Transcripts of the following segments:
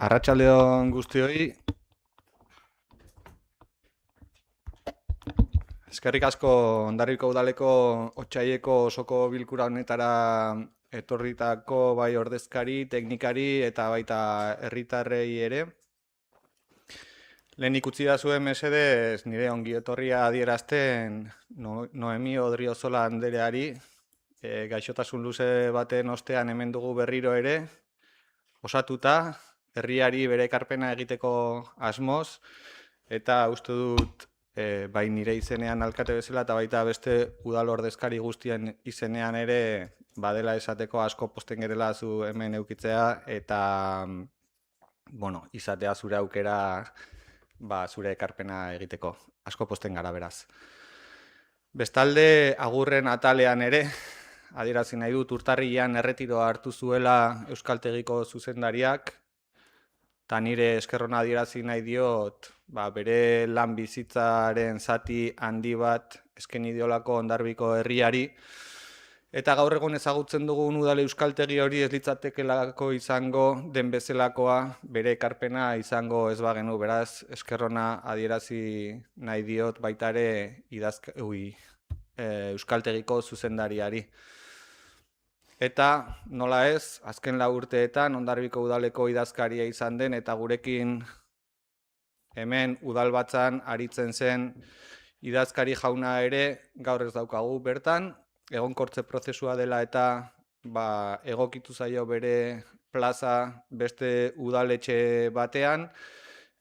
Arratsaldeon guztioi, eskerrik asko Hondarribiko udaleko otsaieko osoko bilkura honetara etorritako bai ordezkari, teknikari eta baita herritarrei ere. Lehenik utzi dazuen mesedez nire ongi etorria adierazten Noemi Odriozola andereari, gaixotasun luze baten ostean hemen dugu berriro ere, osatuta, herriari bere ekarpena egiteko asmoz, eta uste dut bai nire izenean alkate bezala eta baita beste udal ordezkari guztien izenean ere badela esateko asko posten gerela zu hemen eukitzea eta izatea zure aukera zure ekarpena egiteko. Asko posten gara beraz. Bestalde agurren atalean ere adierazi nahi dut urtarrilean erretiroa hartu zuela Euskaltegiko zuzendariak, eta nire eskerrona adierazi nahi diot, bere lan bizitzaren zati handi bat eskeni diolako Hondarribiko herriari, eta gaur egun ezagutzen dugun udal euskaltegi hori ez litzatekelako izango den bezalakoa bere ekarpena izango ez bagenu, beraz eskerrona adierazi nahi diot baita ere euskaltegiko zuzendariari. Eta nola ez, azken 4 urteetan Hondarribiko udaleko idazkaria izan den eta gurekin hemen udalbatzan aritzen zen idazkari jauna ere gaur ez daukagu bertan, egonkortze prozesua dela eta egokitu zaio bere plaza beste udaletxe batean,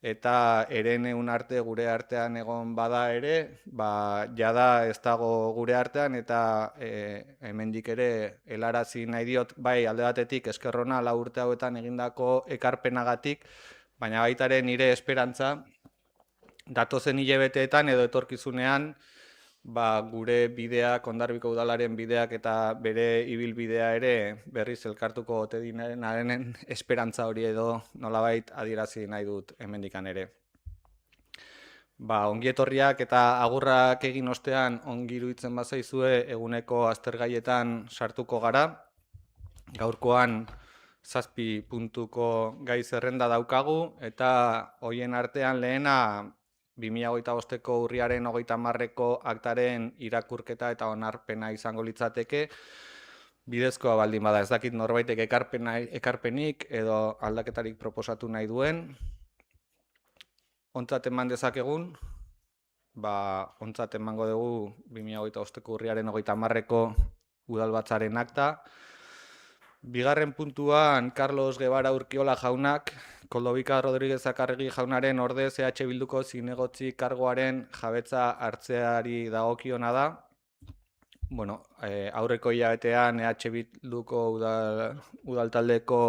eta hereneun arte gure artean egon bada ere, jada ez dago gure artean, eta hemendik ere helarazi nahi diot, bai alde batetik eskerrona 4 urte hauetan egindako ekarpenagatik, baina baita ere nire esperantza datozen hilabeteetan edo etorkizunean gure bideak, Hondarribiko udalaren bideak eta bere ibilbidea ere berriz elkartuko ote direnaren esperantza hori edo nolabait adierazi nahi dut hemendikan ere. Ongietorriak eta agurrak egin ostean ongi iruditzen bazaizue eguneko aztergaietan sartuko gara. Gaurkoan 7 puntuko gai zerrenda daukagu eta hoien artean lehena 2025ko urriaren 30ko aktaren irakurketa eta onarpena izango litzateke, bidezkoa baldin bada, ez dakit norbaitek ekarpenik edo aldaketarik proposatu nahi duen. Ontzat eman dezakegun, ontzat emango dugu 2025ko urriaren 30ko udalbatzaren akta. Bigarren puntuan Carlos Guevara Urkiola jaunak, Koldobika Rodríguez Akarregi jaunaren ordez EH Bilduko zinegotzi kargoaren jabetza hartzeari dagokiona da. Aurreko hilabetean EH Bilduko udaltaldeko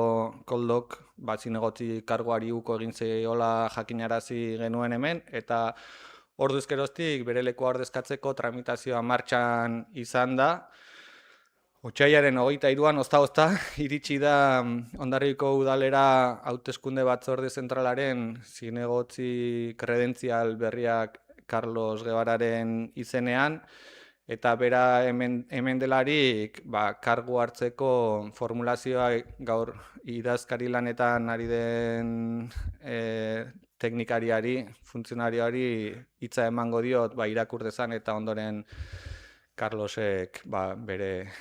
Koldok zinegotzi kargoari uko egin zeiola jakinarazi genuen hemen, eta orduz geroztik bere lekua ordezkatzeko tramitazioa martxan izan da. Otsailaren 23an ozta iritsi da Hondarribiko udalera hauteskunde batzorde zentralaren zinegotzi kredentzial berriak Carlos Guevararen izenean, eta bera hemen delarik kargu hartzeko formulazioa gaur idazkari lanetan ari den teknikariari, funtzionarioari hitza emango diot irakur dezan eta ondoren Carlosek bere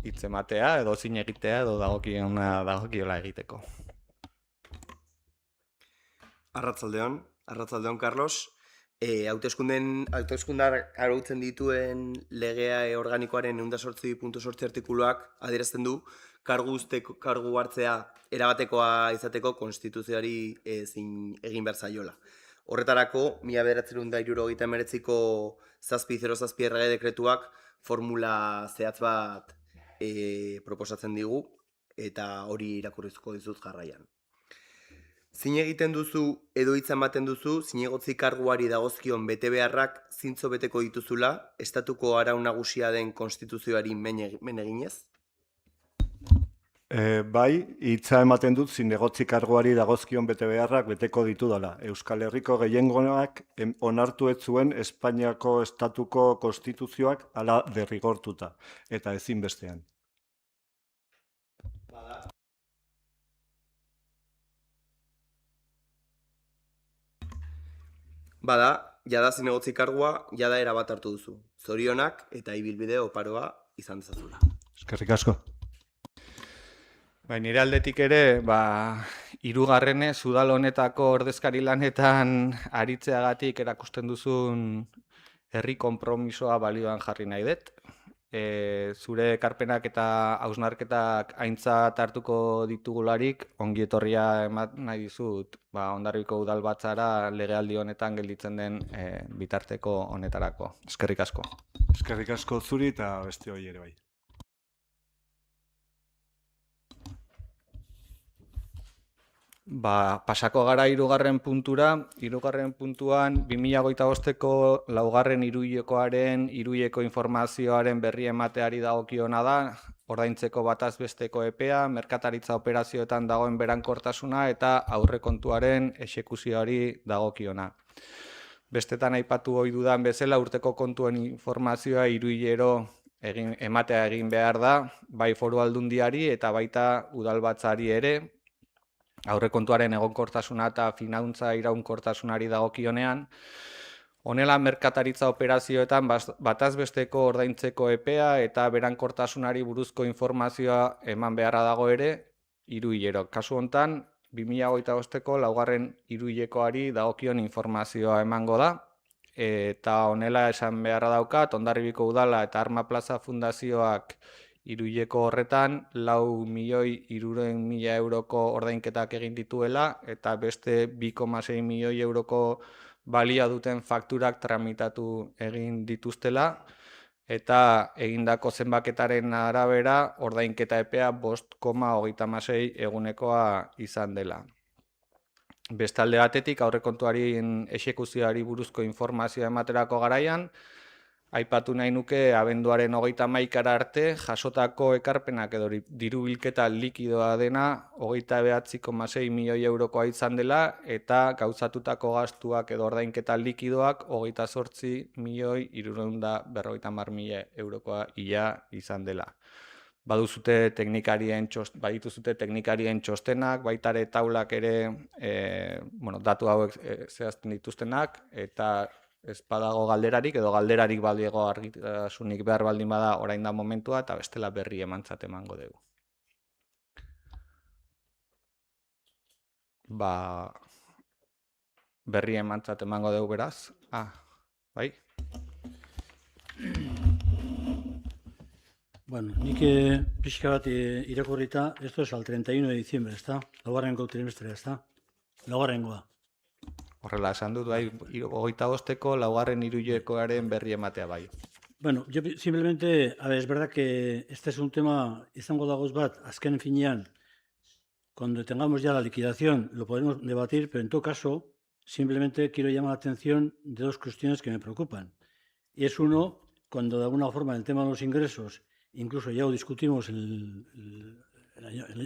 hitz ematea edo zin egitea edo dagokiola egiteko. Arratsaldeon Carlos. Hauteskundak arautzen dituen legea organikoaren 108.8 artikuluak adierazten du kargu hartzea erabatekoa izateko konstituzioari ezin egin behar zaiola. Horretarako, 1979ko 707 errege dekretuak formula zehatz bat proposatzen digu, eta hori irakurriko dizut jarraian. Zin egiten duzu edo hitza ematen duzu zinegotzi karguari dagozkion betebeharrak zintzo beteko dituzula, estatuko arau nagusia den konstituzioari men eginez? Bai, hitza ematen dut zinegotzi karguari dagozkion betebeharrak beteko ditudala. Euskal Herriko gehiengoak onartu ez zuen Espainiako estatuko konstituzioak hala derrigortuta, eta ezinbestean. Bada, jada zinegotzi kargua, jada erabat hartu duzu. Zorionak eta ibilbide oparoa izan dezazula. Eskerrik asko. Nire aldetik ere, hirugarrenez udal honetako ordezkari lanetan aritzeagatik erakusten duzun herri konpromisoa balioan jarri nahi dut. Zure ekarpenak eta hausnarketak aintzat hartuko ditugularik, ongi etorria eman nahi dizut Hondarribiko udalbatzara legealdi honetan gelditzen den bitarteko honetarako. Eskerrik asko. Eskerrik asko zuri eta beste hori ere bai. Pasako gara hirugarren puntura. Hirugarren puntuan 2025ko laugarren hiruhilekoaren hiruhileko informazioaren berri emateari dagokiona da, ordaintzeko bataz besteko epea, merkataritza operazioetan dagoen berankortasuna eta aurrekontuaren exekuzioari dagokiona. Bestetan aipatu ohi dudan bezala urteko kontuen informazioa hiruhilero ematea egin behar da, bai Foru Aldundiari eta baita udalbatzari ere, aurrekontuaren egonkortasuna eta finantza iraunkortasunari dagokionean. Honela, merkataritza operazioetan bataz besteko ordaintzeko epea eta berankortasunari buruzko informazioa eman beharra dago ere, hiruhilero. Kasu hontan, 2025ko laugarren hiruhilekoari dagokion informazioa emango da, eta honela esan beharra daukat, Hondarribiko Udala eta Arma Plaza Fundazioak hiruhileko horretan 4.300.000 euroko ordainketak egin dituela eta beste 2,6 milioi euroko balia duten fakturak tramitatu egin dituztela eta egindako zenbaketaren arabera ordainketa epea 5,36 egunekoa izan dela. Bestalde batetik aurrekontuaren exekuzioari buruzko informazioa ematerako garaian, aipatu nahi nuke abenduaren 31 arte jasotako ekarpenak edo diru bilketa likidoa dena 29,6 milioi eurokoa izan dela eta gauzatutako gastuak edo ordainketa likidoak 28.350.000 eurokoa ia izan dela. Badituzute teknikarien txostenak, baitare taulak ere datu hauek zehazten dituztenak eta ez badago galderarik edo galderarik badiego argitasunik behar baldin bada orain da momentua eta bestela berri emantzat emango dugu. Berri emantzat emango dugu beraz. Bai? Bueno, nik pixka bat irakurrita, esto es al 31 de diciembre, ¿está? Laugarrengo trimestrea, ¿está? Laugarrengoa. Horrela, esan dut, bai, 25ko laugarren hiruhilekoaren berri ematea bai. Bueno, yo simplemente, a ver, es verdad que este es un tema, izango dagoz bat, azken finean, cuando tengamos ya la liquidación, lo podemos debatir, pero en todo caso, simplemente quiero llamar la atención de dos cuestiones que me preocupan. Y es uno, cuando de alguna forma el tema de los ingresos, incluso ya lo discutimos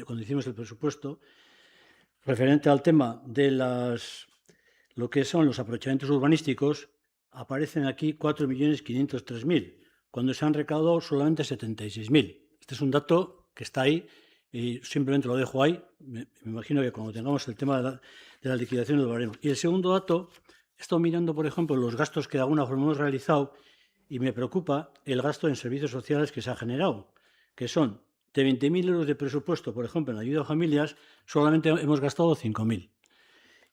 cuando hicimos el presupuesto, referente al tema de lo que son los aprovechamientos urbanísticos, aparecen aquí 4.503.000, cuando se han recaudado solamente 76.000. Este es un dato que está ahí y simplemente lo dejo ahí. Me imagino que cuando tengamos el tema de la liquidación lo veremos. Y el segundo dato, he estado mirando, por ejemplo, los gastos que de alguna forma hemos realizado y me preocupa el gasto en servicios sociales que se ha generado, que son de 20.000 euros de presupuesto, por ejemplo, en ayuda a familias, solamente hemos gastado 5.000.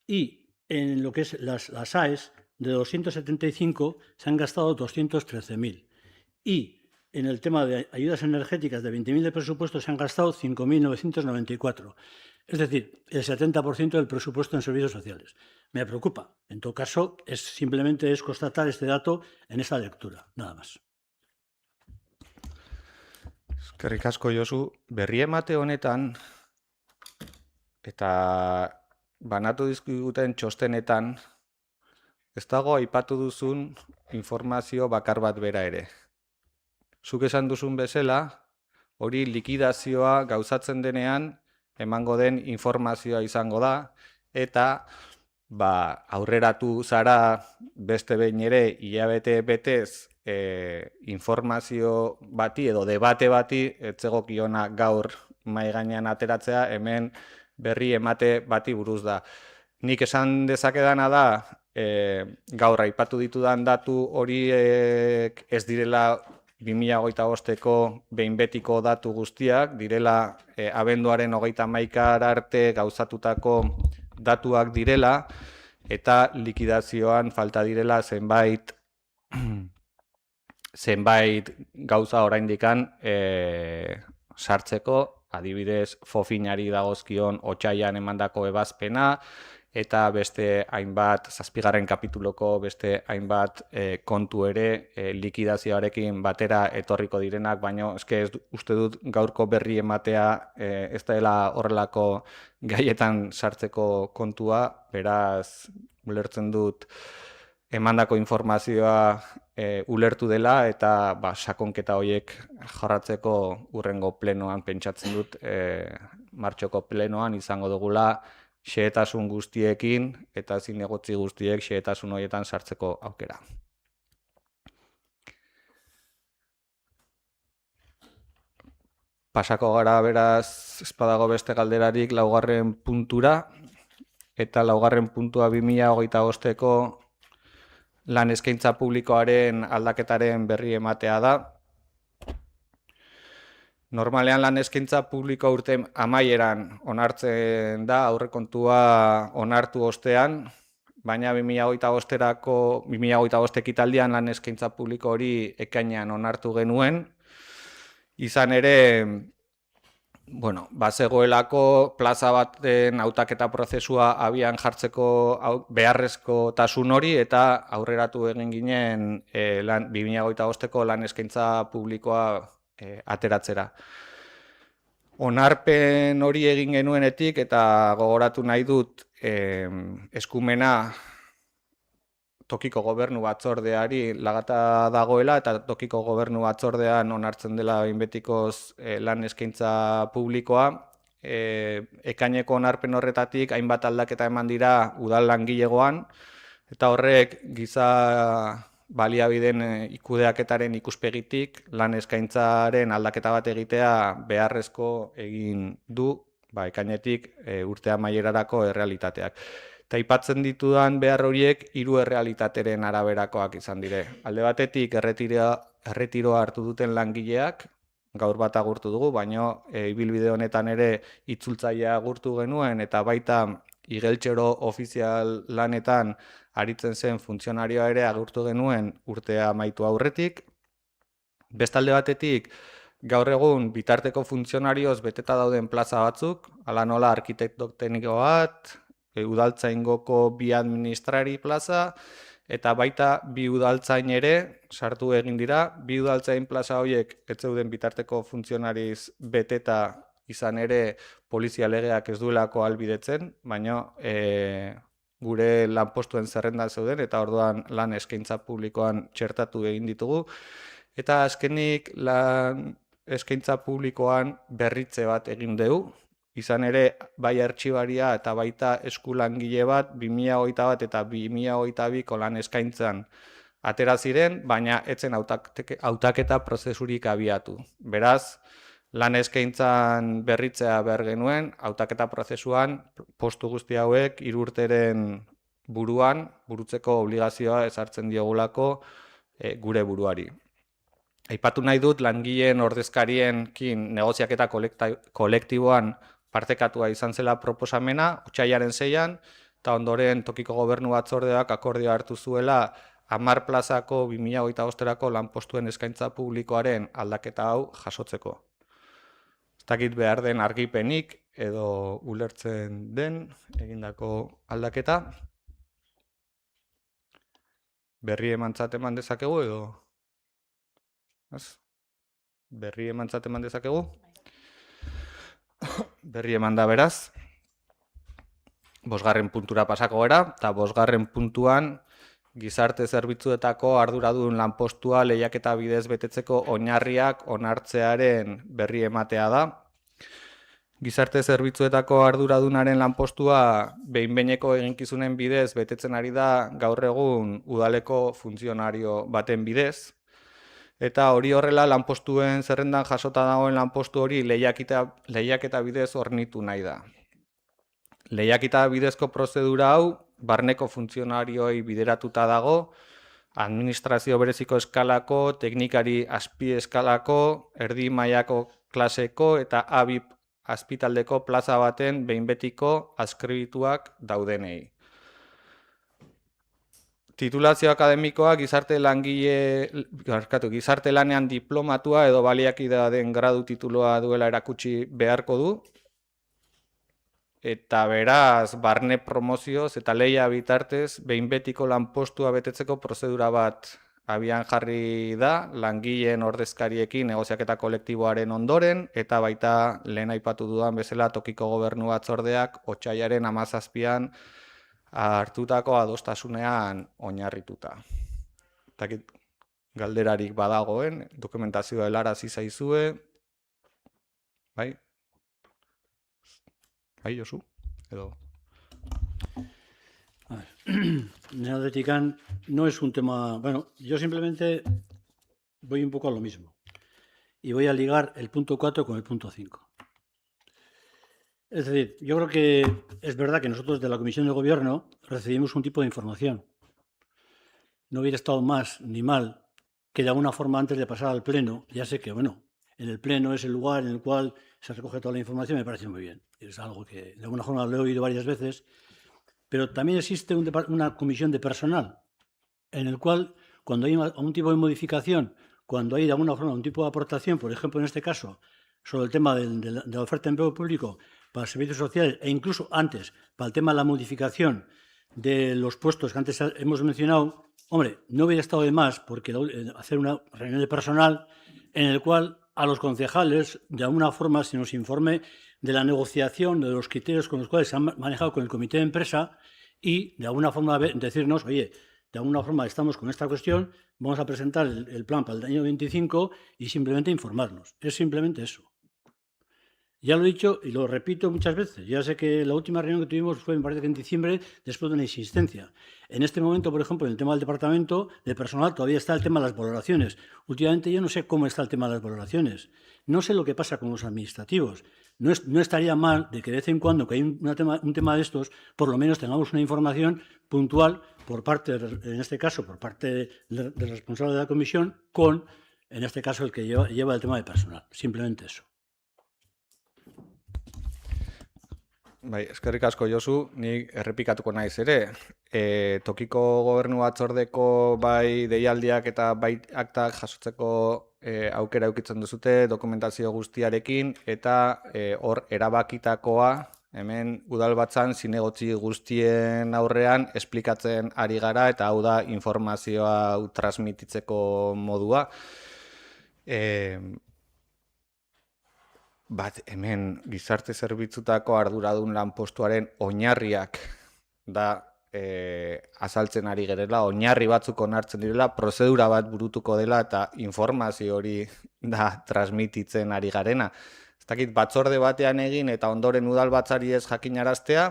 Y en lo que es las AES, de 275 se han gastado 213.000. Y en el tema de ayudas energéticas de 20.000 de presupuesto se han gastado 5.994. Es decir, el 70% del presupuesto en servicios sociales. Me preocupa. En todo caso, simplemente es constatar este dato en esa lectura, nada más. Eskerrik asko, Josu. Berri emate honetan eta banatu dizkiguten txostenetan ez dago aipatu duzun informazio bakar bat bera ere. Zuk esan duzun bezala, hori likidazioa gauzatzen denean emango den informazioa izango da, eta aurreratu zara beste behin ere hilabete betez informazio bati edo debate bati etzegokiona gaur mahai gainean ateratzea, hemen berri emate bati buruz da. Nik esan dezakedana da, gaur aipatu ditudan datu horiek ez direla 2025ko behin betiko datu guztiak, direla abenduaren 31 arte gauzatutako datuak direla, eta likidazioan falta direla zenbait gauza oraindikan sartzeko, adibidez fofinari dagozkion otsailean emandako ebazpena, eta beste hainbat, 7. kapituloko beste hainbat kontu ere likidazioarekin batera etorriko direnak, baina eske uste dut gaurko berri ematea ez dela horrelako gaietan sartzeko kontua, beraz ulertzen dut emandako informazioa ulertu dela, eta sakonketa horiek jorratzeko hurrengo plenoan pentsatzen dut, martxoko plenoan izango dugula xehetasun guztiekin eta zinegotzi guztiek xehetasun horietan sartzeko aukera. Pasako gara beraz, ez badago beste galderarik, 4. puntura, eta 4. puntua 2025ko lan eskaintza publikoaren aldaketaren berri ematea da. Normalean lan eskaintza publiko urte amaieran onartzen da, aurrekontua onartu ostean, baina 2025 ekitaldian lan eskaintza publiko hori ekainean onartu genuen. Izan ere, bazegoelako plaza baten hautaketa prozesua abian jartzeko beharrezkotasun hori, eta aurreratu egin ginen 2025ko lan eskaintza publikoa ateratzera. Onarpen hori egin genuenetik, eta gogoratu nahi dut eskumena tokiko gobernu batzordeari lagata dagoela, eta tokiko gobernu batzordean onartzen dela behin betikoz lan eskaintza publikoa. Ekaineko onarpen horretatik hainbat aldaketa eman dira udal langilegoan, eta horrek giza baliabideen kudeaketaren ikuspegitik lan eskaintzaren aldaketa bat egitea beharrezko egin du, ekainetik urte amaierarako errealitateak. Eta aipatzen ditudan behar horiek 3 errealitateren araberakoak izan dire. Alde batetik erretiroa hartu duten langileak, gaur bat agurtu dugu, baina ibilbide honetan ere itzultzailea agurtu genuen, eta baita igeltsero ofizial lanetan aritzen zen funtzionarioa ere agurtu genuen urtea amaitu aurretik. Bestalde batetik, gaur egun bitarteko funtzionarioz beteta dauden plaza batzuk, hala nola arkitekto tekniko bat, udaltzaingoko 2 administrari plaza, eta baita 2 udaltzain ere sartu egin dira. 2 udaltzain plaza horiek ez zeuden bitarteko funtzionariz beteta, izan ere polizia legeak ez duelako ahalbidetzen, baina gure lanpostuen zerrendan zeuden, eta orduan lan eskaintza publikoan txertatu egin ditugu. Eta azkenik lan eskaintza publikoan berritze bat egin dugu, izan ere bai artxibaria eta baita eskulangile bat 2021 eta 2022ko lan eskaintzan atera ziren, baina etzen hautaketa prozesurik abiatu. Beraz, lan eskaintzan berritzea behar genuen, hautaketa prozesuan postu guzti hauek 3 urteren burutzeko obligazioa ezartzen diogulako gure buruari. Aipatu nahi dut langileen ordezkarienkin negoziaketa kolektiboan partekatua izan zela proposamena, otsailaren 6an, eta ondoren tokiko gobernu batzordeak akordioa hartu zuela 10 plazako 2025erako lanpostuen eskaintza publikoaren aldaketa hau jasotzeko. Ez dakit behar den argipenik edo ulertzen den egindako aldaketa. Berri emantzat eman dezakegu edo? Berri emantzat eman dezakegu? Berri eman da beraz. 5. puntura pasako gara, eta 5. puntuan gizarte zerbitzuetako arduradun lanpostua lehiaketa bidez betetzeko oinarriak onartzearen berri ematea da. Gizarte zerbitzuetako arduradunaren lanpostua behin-behineko eginkizunen bidez betetzen ari da gaur egun udaleko funtzionario baten bidez. Eta hori horrela lanpostuen zerrendan jasota dagoen lanpostu hori lehiaketa bidez hornitu nahi da. Lehiaketa bidezko prozedura hau barneko funtzionarioei bideratuta dago, administrazio bereziko eskalako, teknikari azpi eskalako, erdi mailako klaseko eta abip azpitaldeko plaza baten behin betiko askribituak daudenei. Titulazio akademikoa gizarte lanean diplomatua edo baliakidea den gradu tituloa duela erakutsi beharko du, eta beraz, barne promozioz eta lehia bitartez, behin betiko lanpostua betetzeko prozedura bat abian jarri da, langileen ordezkariekin negoziaketa kolektiboaren ondoren, eta baita lehen aipatu dudan bezala tokiko gobernu batzordeak otsailaren 17an hartutako adostasunean oinarrituta. Galderarik badagoen, dokumentazioa helarazi zaizue, bai? Bai, Josu? Edo... Neodetican no es un tema... Bueno, yo simplemente voy un poco a lo mismo. Y voy a ligar el punto 4 con el punto 5. Es decir, yo creo que es verdad que nosotros de la Comisión de Gobierno recibimos un tipo de información. No hubiera estado más ni mal que de alguna forma antes de pasar al Pleno, ya sé que, bueno, en el Pleno es el lugar en el cual se recoge toda la información, me parece muy bien. Es algo que de alguna forma lo he oído varias veces, pero también existe una comisión de personal en el cual cuando hay un tipo de modificación, cuando hay de alguna forma un tipo de aportación, por ejemplo en este caso, sobre el tema de la oferta de empleo público para servicios sociales e incluso antes, para el tema de la modificación de los puestos que antes hemos mencionado, hombre, no hubiera estado de más porque hacer una reunión de personal en el cual a los concejales de alguna forma se nos informe de la negociación, de los criterios con los cuales se han manejado con el comité de empresa y de alguna forma decirnos, oye, de alguna forma estamos con esta cuestión, vamos a presentar el plan para el año 25 y simplemente informarnos. Es simplemente eso. Ya lo he dicho y lo repito muchas veces. Ya sé que la última reunión que tuvimos fue, me parece que en diciembre, después de una insistencia. En este momento, por ejemplo, en el tema del departamento de personal todavía está el tema de las valoraciones. Últimamente yo no sé cómo está el tema de las valoraciones. No sé lo que pasa con los administrativos. No estaría mal de que de vez en cuando que hay un tema de estos, por lo menos tengamos una información puntual por parte, en este caso, por parte del responsable de la comisión, con, en este caso, el que lleva el tema de personal. Simplemente eso. Bai, eskerrik asko Josu, nik errepikatuko naiz ere. Tokiko gobernu batzordeko bai deialdiak eta bai aktak jasotzeko aukera edukitzen duzute dokumentazio guztiarekin eta hor erabakitakoa hemen udalbatzan zinegotzi guztien aurrean esplikatzen ari gara eta hau da informazioa transmititzeko modua. Bat, hemen gizarte zerbitzutako arduradun lanpostuaren oinarriak da azaltzen ari gerela, oinarri batzuk onartzen direla, prozedura bat burutuko dela eta informazio hori da transmititzen ari garena. Ez dakit batzorde batean egin eta ondoren udalbatzari ez jakinaraztea,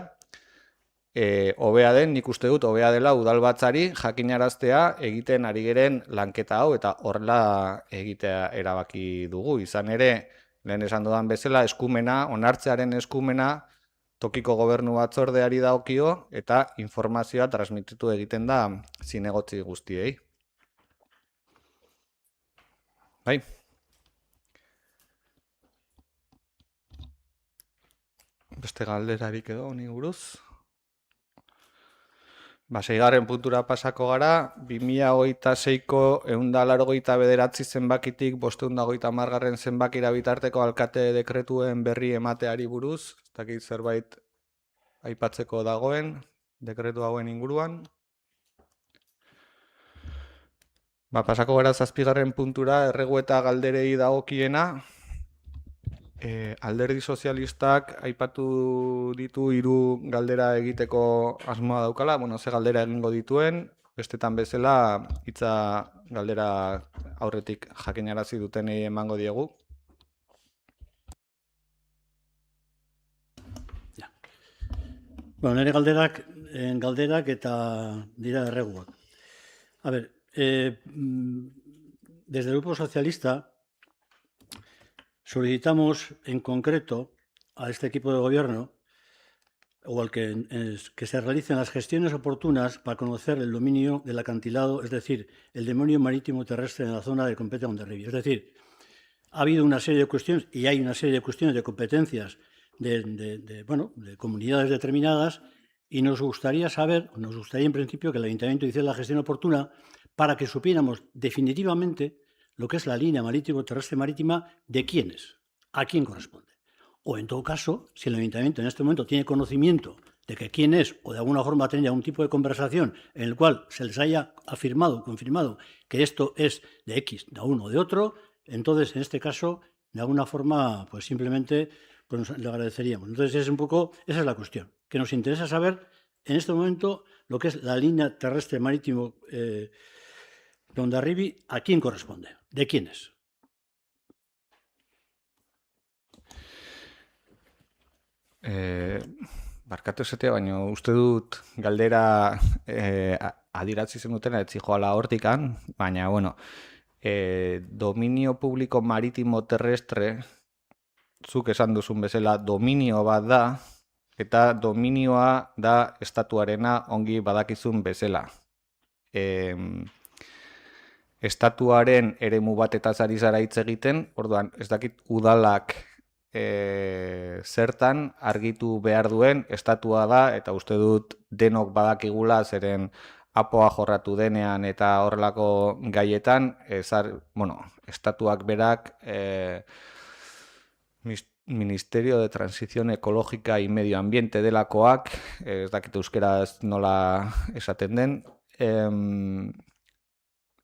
hobea den, nik uste dut, hobea dela udalbatzari jakinaraztea egiten ari geren lanketa hau eta horrela egitea erabaki dugu. Izan ere, lehen esan dudan bezala, eskumena, onartzearen eskumena, tokiko gobernu batzordeari dagokio eta informazioa transmititu egiten da zinegotzi guztiei. Bai? Beste galderarik edo honi buruz? Seigarren puntura pasako gara, 2026ko 189 zenbakitik 530 zenbakira bitarteko alkate dekretuen berri emateari buruz, ez dakit zerbait aipatzeko dagoen, dekretu hauen inguruan. Pasako gara 7. puntura, erregu eta galderei dagokiena. Alderdi sozialistak aipatu ditu 3 galdera egiteko asmoa daukala, ze galdera egingo dituen, bestetan bezala hitza galdera aurretik jakinarazi dutenei emango diegu. Bueno, nire galderak eta dira erreguak. A ver, desde el Grupo Socialista solicitamos en concreto a este equipo de gobierno o al que se realicen las gestiones oportunas para conocer el dominio del acantilado, es decir, el dominio marítimo terrestre en la zona de competència de Hondarribia. Es decir, ha habido una serie de cuestiones, y hay una serie de cuestiones de competencias de comunidades determinadas, y nos gustaría en principio que el Ayuntamiento hiciera la gestión oportuna para que supiéramos definitivamente lo que es la línea marítimo-terrestre marítima de quién es, a quién corresponde. O en todo caso, si el Ayuntamiento en este momento tiene conocimiento de que quién es, o de alguna forma tenía algún tipo de conversación en el cual se les haya afirmado, confirmado que esto es de X, de uno o de otro, entonces en este caso, de alguna forma, pues simplemente pues le agradeceríamos. Entonces esa es la cuestión, que nos interesa saber en este momento lo que es la línea terrestre marítimo de Hondarribia, a quién corresponde, de quién es. Barkatu esatea, baina uste dut galdera adiratzi zenutena etzi joala hortikan, baina, bueno, dominio publiko maritimo terrestre, zuk esan duzun bezala, dominio bat da, eta dominioa da estatuarena ongi badakizun bezala. Estatuaren eremu batetaz ari zara hitz egiten, orduan, ez dakit udalak zertan argitu behar duen estatua da, eta uste dut denok badakigula zeren apoa jorratu denean eta horrelako gaietan, estatuak berak Ministerio de Transición Ecológica y Medio Ambiente delakoak, ez dakit euskeraz nola esaten den,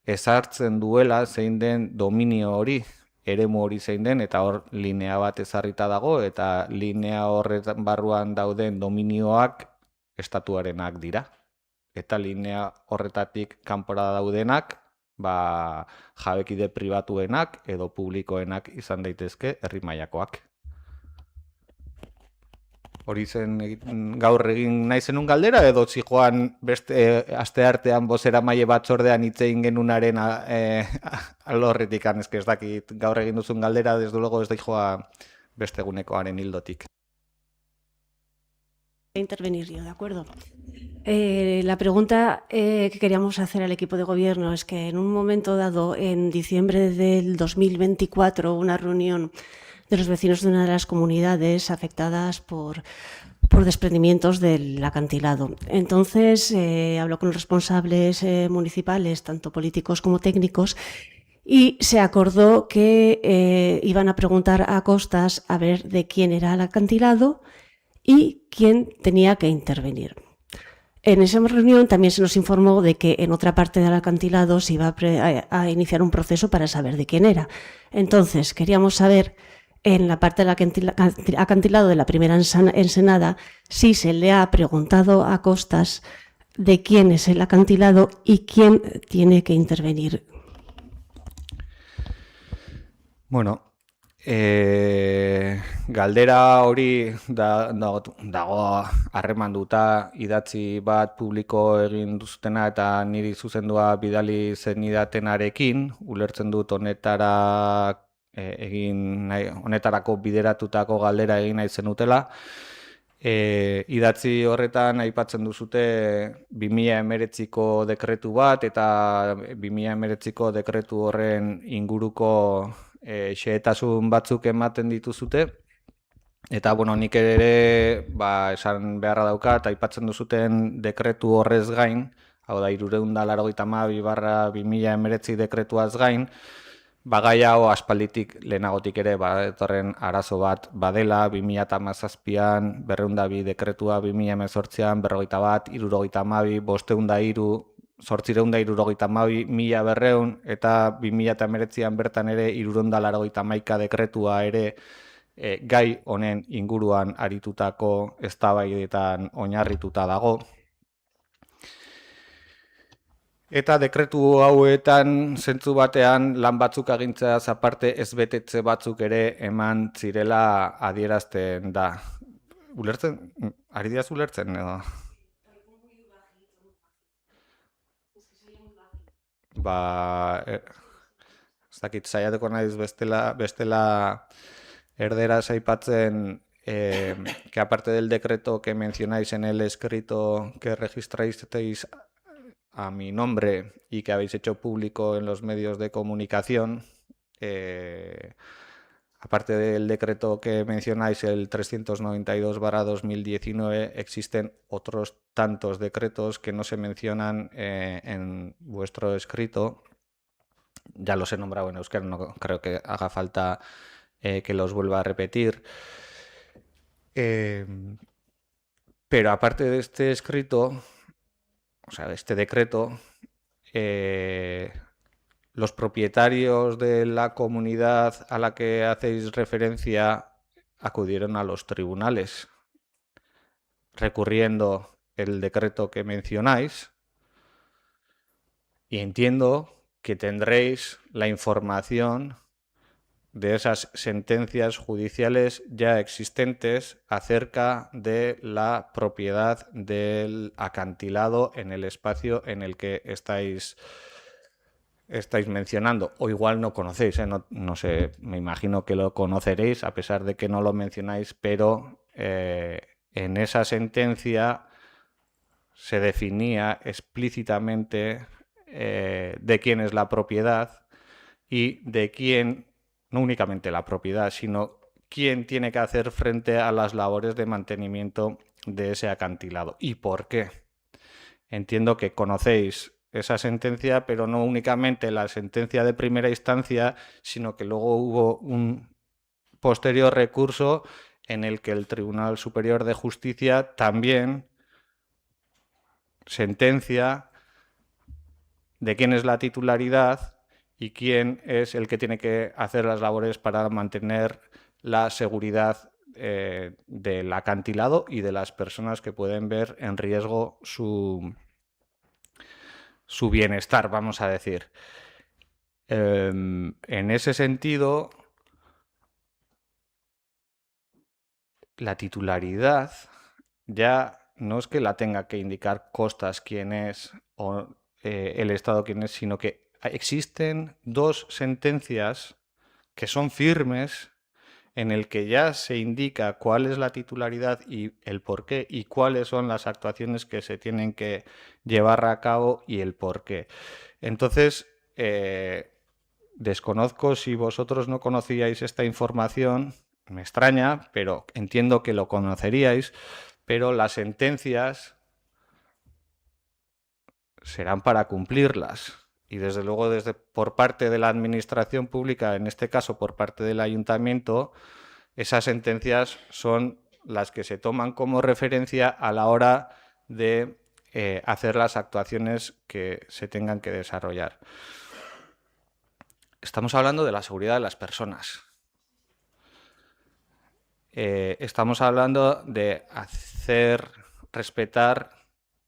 ezartzen duela zein den dominio hori, eremu hori zein den, eta hor linea bat ezarrita dago, eta linea horretan barruan dauden dominioak estatuarenak dira. Eta linea horretatik kanpora daudenak, jabekide pribatuenak edo publikoenak izan daitezke herri mailakoak. Hori zen gaur egin nahi zenun galdera, edo zijoan beste asteartean bozeramaile batzordean hitz egin genunaren alorretik, ez dakit gaur egin duzun galdera, desde luego ez dijoa beste egunekoaren hildotik. Intervenir yo, ¿de acuerdo? La pregunta que queríamos hacer al equipo de gobierno es que en un momento dado, en diciembre del 2024, una reunión de los vecinos de una de las comunidades afectadas por desprendimientos del acantilado. Entonces, habló con los responsables municipales, tanto políticos como técnicos, y se acordó que iban a preguntar a costas a ver de quién era el acantilado y quién tenía que intervenir. En esa reunión también se nos informó de que en otra parte del acantilado se iba a iniciar un proceso para saber de quién era. Entonces, queríamos saber, en la parte del acantilado de la primera ensenada, si se le ha preguntado a costas de quién es el acantilado y quién tiene que intervenir. Bueno, galdera hori dago harremanduta, idatzi bat publiko egin duzutena eta niri zuzendua bidali zenidatenarekin, ulertzen dut honetarako bideratutako galdera egin nahi zenutela. Idatzi horretan aipatzen duzute 2019ko dekretu bat, eta 2019ko dekretu horren inguruko xehetasun batzuk ematen dituzute. Eta, nik ere esan beharra daukat, aipatzen duzuten dekretu horrez gain, hau da 382/2019 dekretuaz gain, gai hau aspalditik lehenagotik ere etorren arazo bat badela, 2017an 202 dekretua, 2018an 41, 332, 503, 872, 1200 eta 2019an bertan ere 381 dekretua ere gai honen inguruan aritutako eztabaidetan oinarrituta dago. Eta dekretu hauetan zentzu batean lan batzuk agintzeaz aparte ez betetze batzuk ere eman zirela adierazten da. Ulertzen? Ari diaz ulertzen edo? Ez dakit saiatuko naiz bestela erderaz aipatzen que aparte del decreto que mencionáis en el escrito que registrasteis a mi nombre y que habéis hecho público en los medios de comunicación, aparte del decreto que mencionáis, el 392/2019, existen otros tantos decretos que no se mencionan en vuestro escrito. Ya los he nombrado en euskera, no creo que haga falta que los vuelva a repetir. Pero aparte de este escrito, o sea, de este decreto, los propietarios de la comunidad a la que hacéis referencia acudieron a los tribunales recurriendo el decreto que mencionáis, y entiendo que tendréis la información de esas sentencias judiciales ya existentes acerca de la propiedad del acantilado en el espacio en el que estáis mencionando, o igual no conocéis, no sé, me imagino que lo conoceréis a pesar de que no lo mencionáis, pero en esa sentencia se definía explícitamente de quién es la propiedad y de quién, no únicamente la propiedad, sino quién tiene que hacer frente a las labores de mantenimiento de ese acantilado y por qué. Entiendo que conocéis esa sentencia, pero no únicamente la sentencia de primera instancia, sino que luego hubo un posterior recurso en el que el Tribunal Superior de Justicia también sentencia de quién es la titularidad y quién es el que tiene que hacer las labores para mantener la seguridad del acantilado y de las personas que pueden ver en riesgo su bienestar, vamos a decir. En ese sentido, la titularidad ya no es que la tenga que indicar Costas quién es o el Estado quién es, sino que existen dos sentencias que son firmes en el que ya se indica cuál es la titularidad y el por qué y cuáles son las actuaciones que se tienen que llevar a cabo y el por qué. Entonces, desconozco si vosotros no conocíais esta información, me extraña, pero entiendo que lo conoceríais, pero las sentencias serán para cumplirlas. Y desde luego por parte de la administración pública, en este caso por parte del ayuntamiento, esas sentencias son las que se toman como referencia a la hora de hacer las actuaciones que se tengan que desarrollar. Estamos hablando de la seguridad de las personas. Estamos hablando de hacer respetar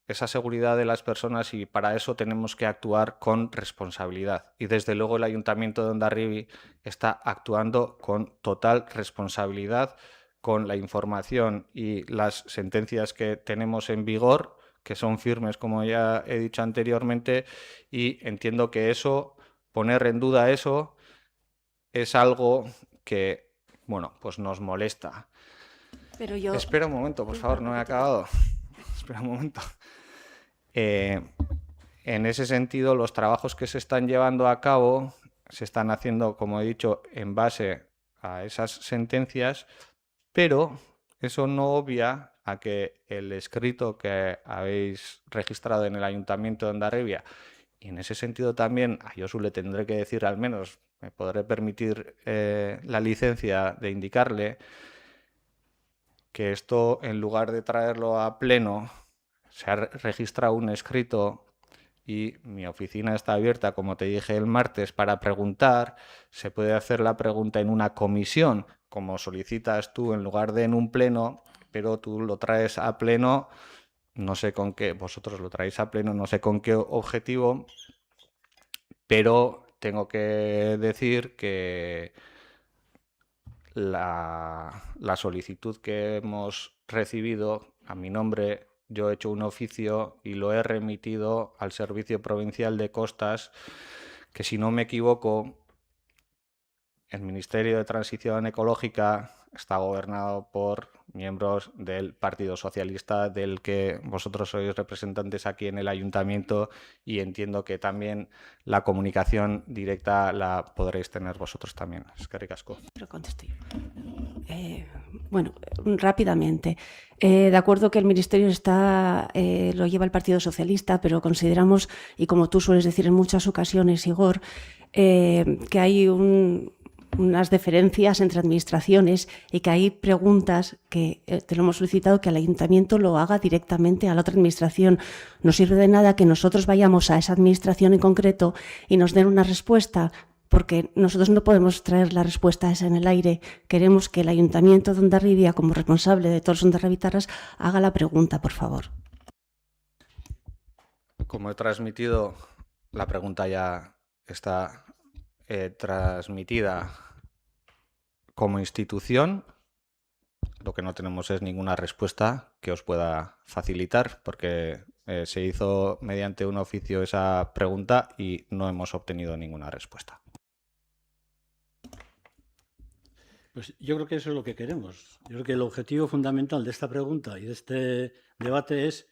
esa seguridad de las personas y para eso tenemos que actuar con responsabilidad. Y desde luego el Ayuntamiento de Hondarribia está actuando con total responsabilidad con la información y las sentencias que tenemos en vigor, que son firmes, como ya he dicho anteriormente, y entiendo que eso, poner en duda eso, es algo que, bueno, pues nos molesta. Pero yo... Espera un momento, por favor, no he acabado. Espera un momento. En ese sentido, los trabajos que se están llevando a cabo se están haciendo, como he dicho, en base a esas sentencias, pero eso no obvia a que el escrito que habéis registrado en el Ayuntamiento de Hondarribia, y en ese sentido también a Josu le tendré que decir, al menos me podré permitir la licencia de indicarle que esto, en lugar de traerlo a pleno, se ha registrado un escrito y mi oficina está abierta, como te dije el martes, para preguntar. Se puede hacer la pregunta en una comisión, como solicitas tú, en lugar de en un pleno, pero tú lo traes a pleno, no sé con qué, vosotros lo traéis a pleno, no sé con qué objetivo, pero tengo que decir que la solicitud que hemos recibido a mi nombre, yo he hecho un oficio y lo he remitido al Servicio Provincial de Costas, que si no me equivoco el Ministerio de Transición Ecológica está gobernado por miembros del Partido Socialista, del que vosotros sois representantes aquí en el Ayuntamiento, y entiendo que también la comunicación directa la podréis tener vosotros también. Eskerrik asko. Pero contesto yo. Bueno, rápidamente. De acuerdo que el Ministerio lo lleva el Partido Socialista, pero consideramos, y como tú sueles decir en muchas ocasiones, Igor, que hay unas diferencias entre administraciones y que hay preguntas que te lo hemos solicitado que el Ayuntamiento lo haga directamente a la otra administración. No sirve de nada que nosotros vayamos a esa administración en concreto y nos den una respuesta, porque nosotros no podemos traer la respuesta esa en el aire. Queremos que el Ayuntamiento de Hondarribia, como responsable de todos los hondarribitarras, haga la pregunta, por favor. Como he transmitido, la pregunta ya está transmitida como institución. Lo que no tenemos es ninguna respuesta que os pueda facilitar, porque se hizo mediante un oficio esa pregunta y no hemos obtenido ninguna respuesta. Pues yo creo que eso es lo que queremos. Yo creo que el objetivo fundamental de esta pregunta y de este debate es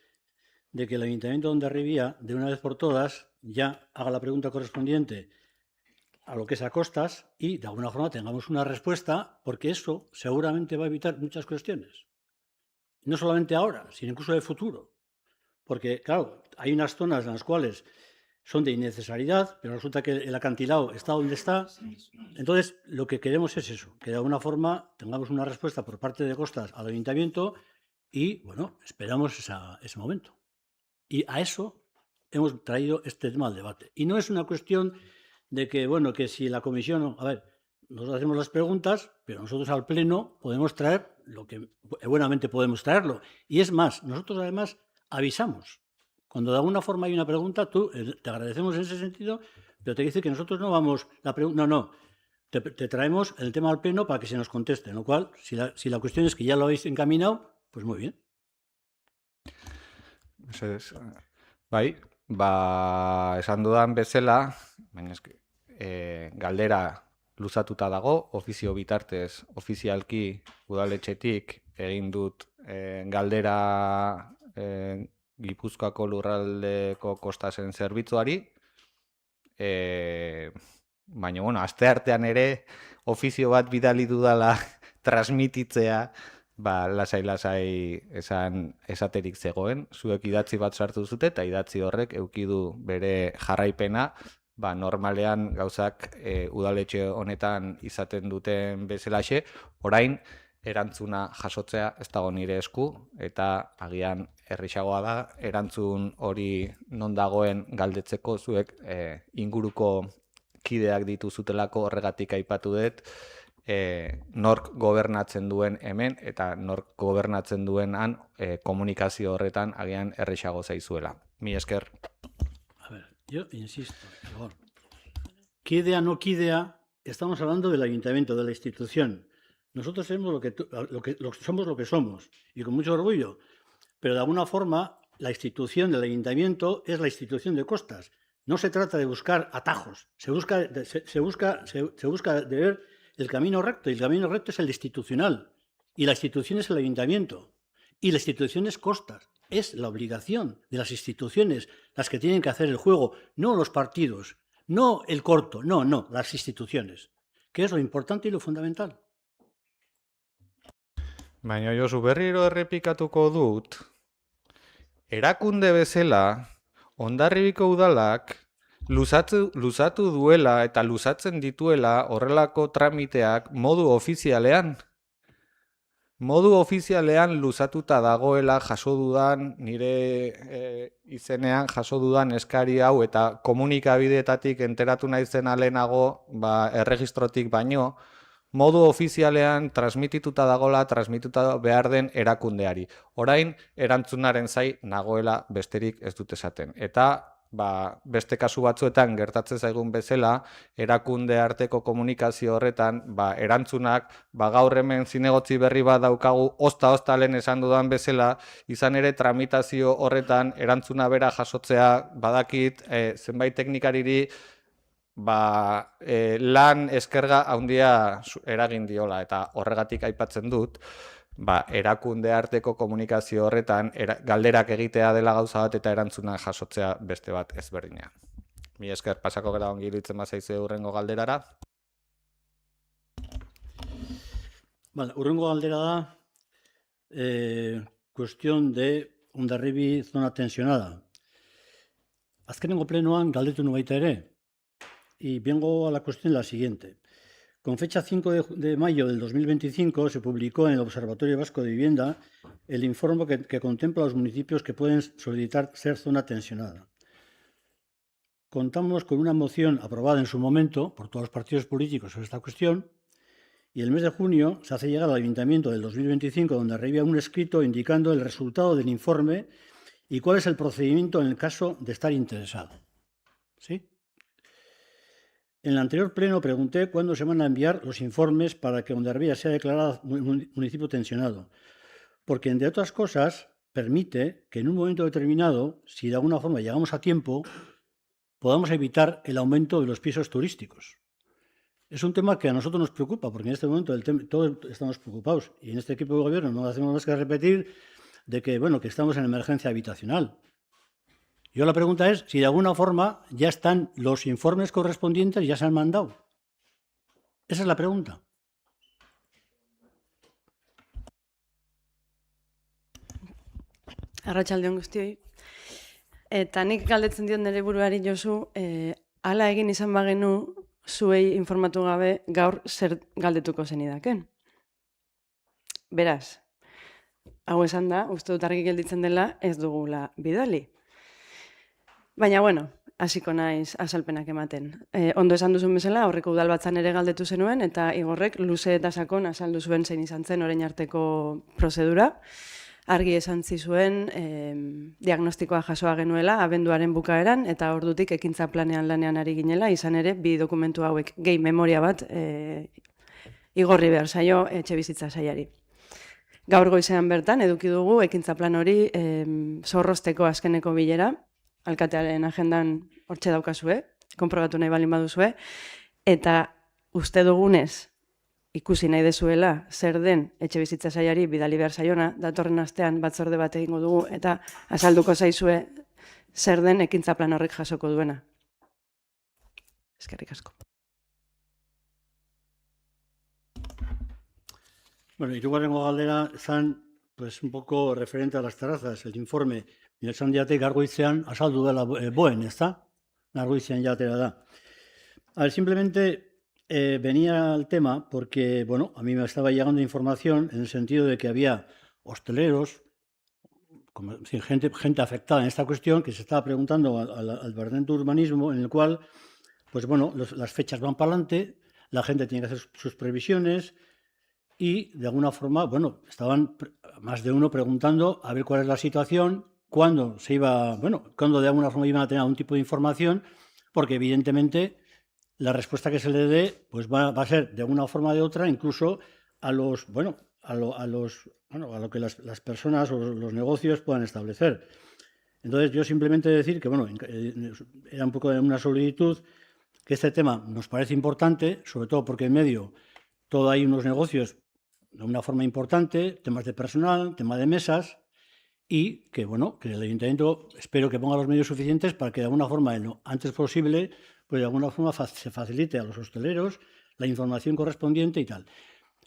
de que el Ayuntamiento de Hondarribia, de una vez por todas, ya haga la pregunta correspondiente a lo que es a costas y, de alguna forma, tengamos una respuesta, porque eso seguramente va a evitar muchas cuestiones. No solamente ahora, sino incluso de futuro. Porque, claro, hay unas zonas en las cuales son de innecesariedad, pero resulta que el acantilado está donde está. Entonces, lo que queremos es eso, que de alguna forma tengamos una respuesta por parte de costas al Ayuntamiento y, bueno, esperamos ese momento. Y a eso hemos traído este tema al debate. Y no es una cuestión de que, bueno, que si la comisión... A ver, nosotros hacemos las preguntas, pero nosotros al Pleno podemos traer lo que buenamente podemos traerlo. Y es más, nosotros además avisamos. Cuando de alguna forma hay una pregunta, te agradecemos en ese sentido, pero te dice que nosotros no vamos... No. Te traemos el tema al Pleno para que se nos conteste. Lo cual, si la cuestión es que ya lo habéis encaminado, pues muy bien. Bai, esan dudan bezala, baina galdera luzatuta dago, ofizio bitartez, ofizialki udaletxetik egin dut galdera Gipuzkoako lurraldeko kostasen zerbitzuari, baina, bueno, asteartean ere ofizio bat bidali dudala transmititzea, lasai esaterik zegoen. Zuek idatzi bat sartu zute eta idatzi horrek eduki du bere jarraipena, normalean gauzak udaletxe honetan izaten duten bezalaxe, orain erantzuna jasotzea ez dago nire esku, eta agian errazagoa da erantzun hori non dagoen galdetzeko. Zuek inguruko kideak dituzutelako, horregatik aipatu dut, nork gobernatzen duen hemen eta nork gobernatzen duenan komunikazio horretan agian errazago zaizuela. Mi esker. A ver, yo insisto, Igor. Quidea, no quidea, estamos hablando del Ayuntamiento, de la institución. Nosotros somos somos lo que somos, y con mucho orgullo. Pero de alguna forma, la institución del Ayuntamiento es la institución de costas. No se trata de buscar atajos, se busca de ver el camino recto, y el camino recto es el institucional, y la institución es el Ayuntamiento, y la institución es costas. Es la obligación de las instituciones las que tienen que hacer el juego, no los partidos, no el corto, no, las instituciones, que es lo importante y lo fundamental. Baina Josu, berriro errepikatuko dut, erakunde bezala, Hondarribiko udalak luzatu duela eta luzatzen dituela horrelako tramiteak modu ofizialean. Modu ofizialean luzatuta dagoela jaso dudan, nire izenean jaso dudan eskari hau, eta komunikabideetatik enteratu naizena lehenago, erregistrotik baino, modu ofizialean transmitituta dagoela, transmituta behar den erakundeari. Orain, erantzunaren zai nagoela besterik ez dut esaten. Eta beste kasu batzuetan gertatzen zaigun bezala, erakunde arteko komunikazio horretan, erantzunak, gaur hemen zinegotzi berri bat daukagu, ozta lehen esan dudan bezala, izan ere tramitazio horretan erantzuna bera jasotzea badakit zenbait teknikariri lan eskerga handia eragin diola, eta horregatik aipatzen dut, erakunde arteko komunikazio horretan galderak egitea dela gauza bat eta erantzuna jasotzea beste bat ezberdina. Mi esker, pasako gara ongi iruditzen bazaizu hurrengo galderara. Hurrengo galdera da cuestión de Hondarribi zona tensionada. Azkenengo plenoan galdetu nu baita ere, y vengo a la cuestión la siguiente. Con fecha 5 de mayo del 2025 se publicó en el Observatorio Vasco de Vivienda el informe que contempla los municipios que pueden solicitar ser zona tensionada. Contamos con una moción aprobada en su momento por todos los partidos políticos sobre esta cuestión y el mes de junio se hace llegar al Ayuntamiento del 2025 donde arriba un escrito indicando el resultado del informe y cuál es el procedimiento en el caso de estar interesado. ¿Sí? En el anterior pleno pregunté cuándo se van a enviar los informes para que Hondarribia sea declarado municipio tensionado, porque, entre otras cosas, permite que en un momento determinado, si de alguna forma llegamos a tiempo, podamos evitar el aumento de los pisos turísticos. Es un tema que a nosotros nos preocupa, porque en este momento todos estamos preocupados, y en este equipo de gobierno no hacemos más que repetir de que, que estamos en emergencia habitacional. Yo la pregunta es si de alguna forma ya están los informes correspondientes, ya se han mandado. Esa es la pregunta. Arratsalde on guztioi. Eta nik galdetzen diot nire buruari Josu, hala egin izan bagenu zuei informatu gabe gaur zer galdetuko zenidaken. Beraz, hau esan da, uste dut argi gelditzen dela ez dugula bidali. Baina, hasiko naiz azalpenak ematen. Ondo esan duzun bezala, aurreko udalbatzan ere galdetu zenuen, eta Igorrek luze eta sakon azaldu zuen zein izan zen orain arteko prozedura. Argi esan zizuen diagnostikoa jasoa genuela abenduaren bukaeran, eta ordutik ekintza planean lanean ari ginela, izan ere, bi dokumentu hauek gehi memoria bat igorri behar zaio etxebizitza sailari. Gaur goizean bertan, eduki dugu ekintza plan hori zorrozteko azkeneko bilera, alkatearen agendan hortxe daukazue, konprobatu nahi balin baduzue, eta uste dugunez, ikusi nahi dezuela zer den etxebizitza sailari bidali behar zaiona, datorren astean batzorde bat egingo dugu, eta azalduko zaizue zer den ekintza plan horrek jasoko duena. Eskerrik asko. Hirugarrengo galdera zan, un poco referente a las terrazas, el informe. Esan diatek Argoitzean azaldu dela boen, ezta? Argoitzean jatera da. A ver, simplemente venía al tema porque, a mí me estaba llegando información en el sentido de que había hosteleros, gente afectada en esta cuestión, que se estaba preguntando al Departamento de Urbanismo, en el cual, las fechas van para adelante, la gente tiene que hacer sus previsiones y, de alguna forma, estaban más de uno preguntando a ver cuál es la situación, cuándo de alguna forma iban a tener algún tipo de información, porque evidentemente la respuesta que se le dé va a ser de una forma o de otra, incluso a lo que las personas o los negocios puedan establecer. Entonces, yo simplemente decir que era un poco de una solicitud, que este tema nos parece importante, sobre todo porque en medio todo hay unos negocios de una forma importante, temas de personal, tema de mesas, y que el Ayuntamiento espero que ponga los medios suficientes para que de alguna forma, lo antes posible, de alguna forma se facilite a los hosteleros la información correspondiente y tal.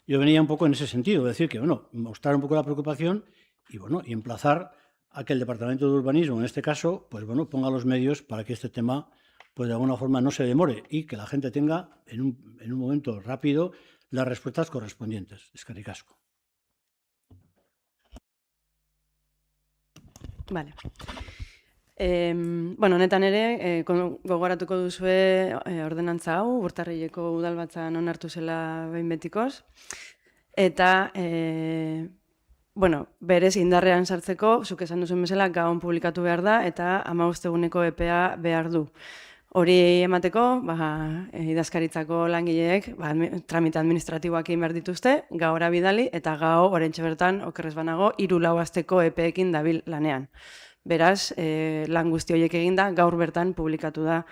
Yo venía un poco en ese sentido, decir que, mostrar un poco la preocupación y emplazar a que el Departamento de Urbanismo, en este caso, ponga los medios para que este tema, de alguna forma no se demore y que la gente tenga en un momento rápido las respuestas correspondientes. Eskerrik asko. Vale. Honetan ere, gogoratuko duzue ordenantza hau, Urtarrileko udalbatzan onartu zela behin betikoz. Eta, berez indarrean sartzeko, zuk esan duzuen bezala, gabon publikatu behar da, eta 15 eguneko EPEA behar du. Hori emateko, idazkaritzako langileek tramite administratiboak egin behar dituzte, gaora bidali, eta gau, oraintxe bertan, okerrez banago, 3-4 asteko epeekin dabil lanean. Beraz, lan guzti horiek eginda, gaur bertan publikatu da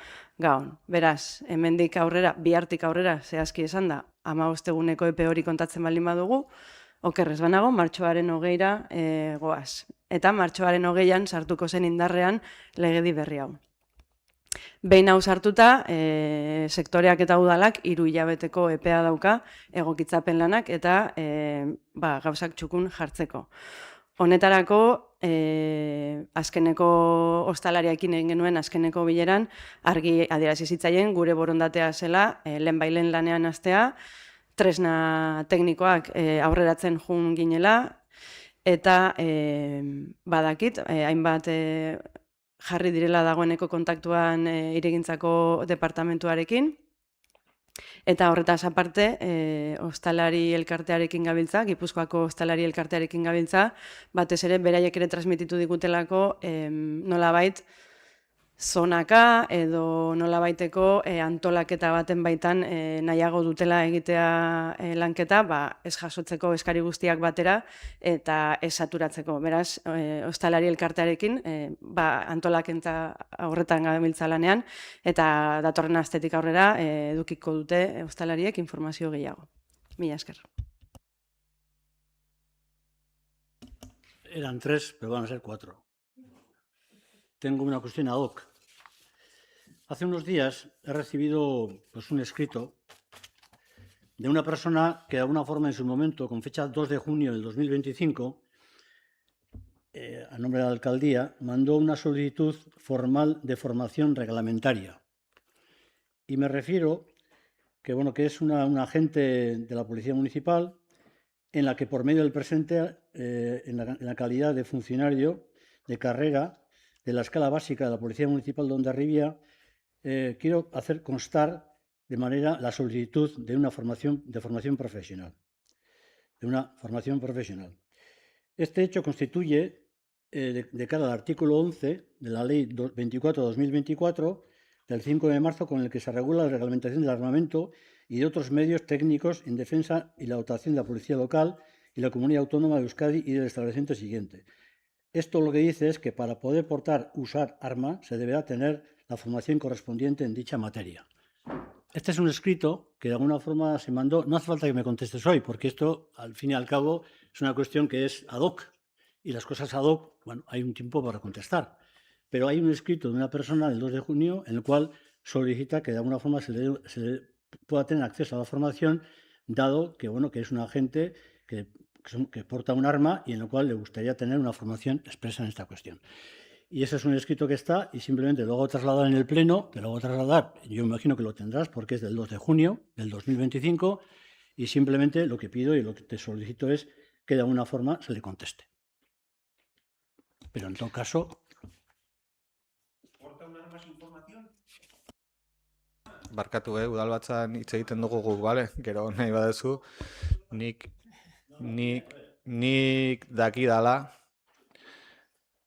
gaun. Beraz, hemendik aurrera, bihartik aurrera, zehazki esan da, 15 eguneko epe hori kontatzen baldin badugu, okerrez banago, martxoaren 20 goaz. Eta martxoaren 20an sartuko zen indarrean legedi berri hau. Behin hau sartuta, sektoreak eta udalak 3 hilabeteko epea dauka egokitzapen lanak eta gauzak txukun jartzeko. Honetarako, azkeneko ostalariakin egin genuen azkeneko bileran, argi adierazi zitzaien gure borondatea zela, lehenbailen lanean hastea, tresna teknikoak aurreratzen jun ginela, eta badakit, hainbat jarri direla dagoeneko kontaktuan hirigintzako departamentuarekin, eta horretaz aparte, ostalari elkartearekin gabiltza, Gipuzkoako ostalari elkartearekin gabiltza, batez ere beraiek ere transmititu digutelako nolabait zonaka edo nolabaiteko antolaketa baten baitan nahiago dutela egitea lanketa, ez jasotzeko eskari guztiak batera eta ez saturatzeko. Beraz, ostalari elkartearekin antolaketa horretan gabiltza lanean eta datorren astetik aurrera edukiko dute ostalariek informazio gehiago. Mila esker. Eran 3, pero van a ser 4. Tengo una cuestión ad hoc. Hace unos días he recibido un escrito de una persona que de alguna forma en su momento, con fecha 2 de junio del 2025, a nombre de la alcaldía, mandó una solicitud formal de formación reglamentaria. Y me refiero que es una agente de la Policía Municipal en la que por medio del presente, en la calidad de funcionario de carrera de la escala básica de la Policía Municipal de Hondarribia, quiero hacer constar de manera la solicitud de una formación profesional. Este hecho constituye, de cara al artículo 11 de la Ley 24/2024, del 5 de marzo, con el que se regula la reglamentación del armamento y de otros medios técnicos en defensa y la dotación de la Policía Local y la Comunidad Autónoma de Euskadi y del establecimiento siguiente. Esto lo que dice es que para poder usar arma se deberá tener la formación correspondiente en dicha materia. Este es un escrito que de alguna forma se mandó. No hace falta que me contestes hoy, porque esto, al fin y al cabo, es una cuestión que es ad hoc. Y las cosas ad hoc, hay un tiempo para contestar. Pero hay un escrito de una persona del 2 de junio en el cual solicita que de alguna forma se le pueda tener acceso a la formación, dado que, que es un agente que porta un arma y en el cual le gustaría tener una formación expresa en esta cuestión. Y ese es un escrito que está y simplemente luego trasladar en el Pleno, yo me imagino que lo tendrás porque es del 2 de junio del 2025 y simplemente lo que pido y lo que te solicito es que de alguna forma se le conteste. Pero en todo caso... ¿Porta un arma sin formación? Barkatu, udalbatzan hitz egiten dugu guk, bale? Gero nahi badezu, nik dakidala,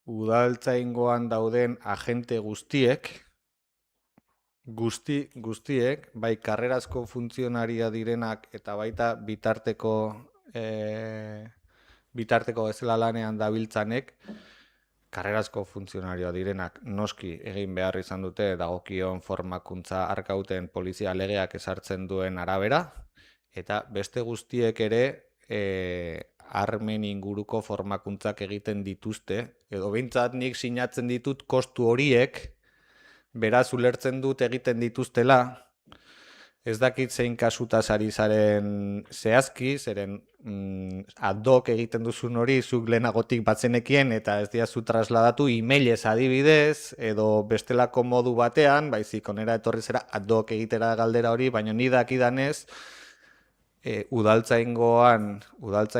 udaltzaingoan dauden agente guztiek, bai karrerazko funtzionaria direnak eta baita bitarteko bezala lanean dabiltzanek, karrerazko funtzionarioa direnak noski egin behar izan dute dagokion formakuntza arkauten polizia legeak ezartzen duen arabera, eta beste guztiek ere armen inguruko formakuntzak egiten dituzte, edo behintzat nik sinatzen ditut kostu horiek, beraz ulertzen dut egiten dituztela, ez dakit zein kasutaz ari zaren zehazki, zeren ad hoc egiten duzun hori zuk lehenagotik batzenekien eta ez diazu trasladatu emailez adibidez, edo bestelako modu batean, baizik onera etorri zera ad hoc egitera galdera hori, baina ni dakidanez, udaltzain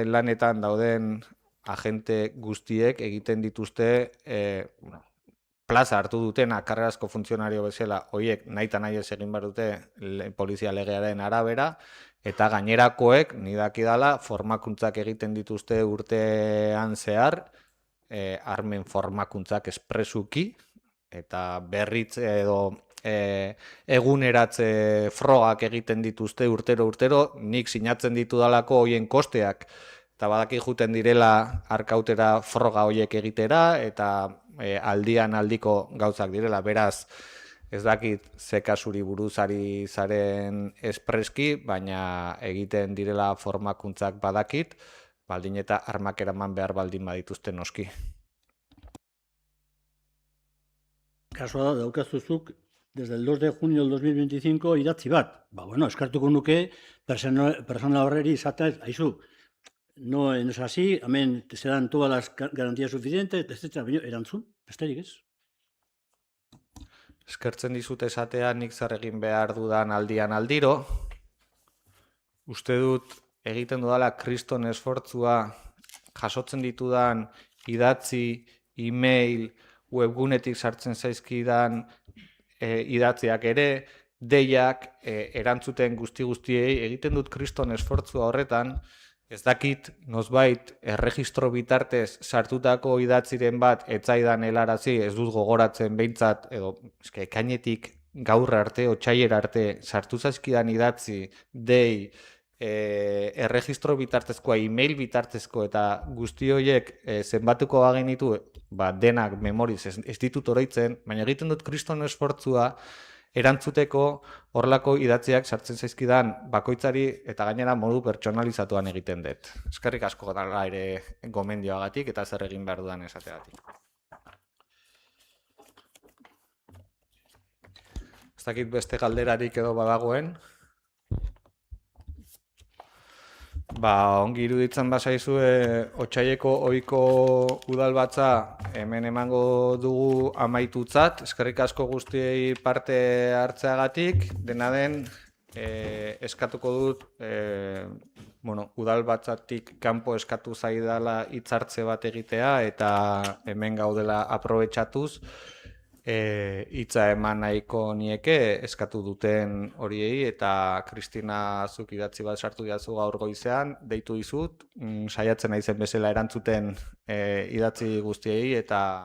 lanetan dauden agente guztiek egiten dituzte plaza hartu dutena karrerazko funtzionario bezala, horiek nahi eta nahi ez egin behar dute polizia legearen arabera, eta gainerakoek, ni dakidala, formakuntzak egiten dituzte urtean zehar, armen formakuntzak espresuki, eta berritz edo eguneratze frogak egiten dituzte urtero, nik sinatzen ditudalako hoien kosteak, eta badaki juten direla arkautera froga horiek egitera, eta aldian aldiko gauzak direla, beraz, ez dakit ze kasuri buruz ari zaren espreski, baina egiten direla formakuntzak badakit, baldin eta armak eraman behar baldin badituzten noski. Kasua da, daukazuzuk, desde el 2 de junio del 2025 idatzi bat. Bueno, eskartuko nuke persona horreri izatea, aizu, no es así, hemen se dan todas las garantías suficientes, etcétera, erantzun, besterik ez? Eskertzen dizut esatea nik zer egin behar dudan aldian aldiro. Uste dut egiten dudala kriston esfortzua jasotzen ditudan idatzi, e-mail, webgunetik sartzen zaizkidan idatziak ere, deiak erantzuten guztiei egiten dut kriston esfortzua horretan. Ez dakit, nozbait, erregistro bitartez sartutako idatziren bat etzaidan helarazi, ez dut gogoratzen behintzat, edo ekainetik gaur arte, otsailera arte, sartu zaizkidan idatzi, dei, erregistro bitartezkoa, e-mail bitartezko eta guzti horiek zenbatuko bagenitu, denak memoriz ez ditut oroitzen, baina egiten dut kriston esfortzua erantzuteko horlako idatziak sartzen zaizkidan bakoitzari eta gainera modu pertsonalizatuan egiten dut. Eskerrik asko dela ere gomendioagatik eta zer egin behar dudan esateagatik. Ez dakit beste galderarik edo badagoen. Ongi iruditzen bazaizue otsaileko ohiko udalbatza hemen emango dugu amaitutzat. Eskerrik asko guztiei parte hartzeagatik. Dena den, eskatuko dut, udalbatzatik kanpo eskatu zaidala hitzartze bat egitea eta hemen gaudela aprobetxatuz. Hitza eman nahiko nieke eskatu duten horiei eta Kristina zuk idatzi bat sartu diazu gaur goizean, deitu dizut, saiatzen naizen bezala erantzuten idatzi guztiei eta